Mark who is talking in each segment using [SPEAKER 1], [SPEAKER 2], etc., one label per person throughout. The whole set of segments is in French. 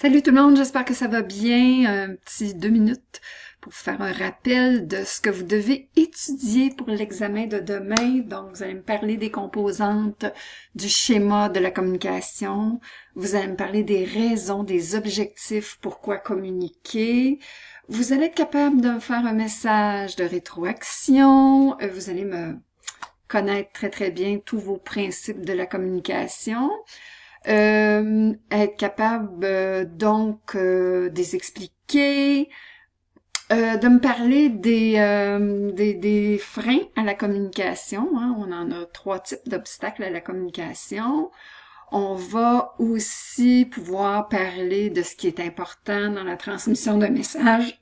[SPEAKER 1] Salut tout le monde, j'espère que ça va bien. Un petit 2 minutes pour vous faire un rappel de ce que vous devez étudier pour l'examen de demain. Donc, vous allez me parler des composantes du schéma de la communication. Vous allez me parler des raisons, des objectifs, pourquoi communiquer. Vous allez être capable de me faire un message de rétroaction. Vous allez me connaître très très bien tous vos principes de la communication. Être capable des expliquer, de me parler des freins à la communication, hein. On en a 3 types d'obstacles à la communication. On va aussi pouvoir parler de ce qui est important dans la transmission d'un message,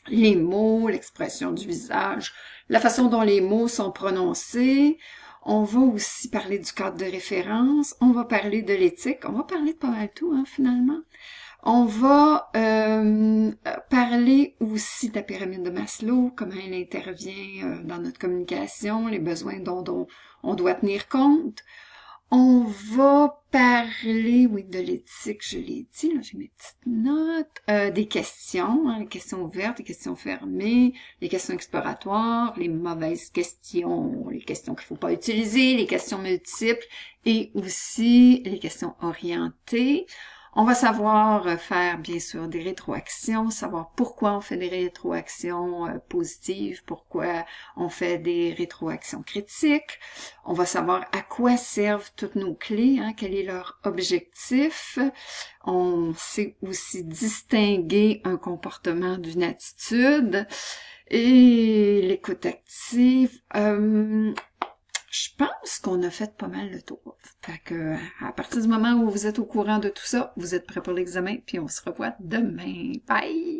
[SPEAKER 1] les mots, l'expression du visage, la façon dont les mots sont prononcés. On va aussi parler du cadre de référence, on va parler de l'éthique, on va parler de pas mal tout, hein, finalement. On va parler aussi de la pyramide de Maslow, comment elle intervient dans notre communication, les besoins dont on doit tenir compte. On va parler, oui, de l'éthique, je l'ai dit, là j'ai mes petites notes, des questions, hein, les questions ouvertes, les questions fermées, les questions exploratoires, les mauvaises questions, les questions qu'il ne faut pas utiliser, les questions multiples et aussi les questions orientées. On va savoir faire, bien sûr, des rétroactions, savoir pourquoi on fait des rétroactions positives, pourquoi on fait des rétroactions critiques. On va savoir à quoi servent toutes nos clés, hein, quel est leur objectif. On sait aussi distinguer un comportement d'une attitude. Et l'écoute active, je pense qu'on a fait pas mal le tour. Fait que, à partir du moment où vous êtes au courant de tout ça, vous êtes prêts pour l'examen, puis on se revoit demain. Bye!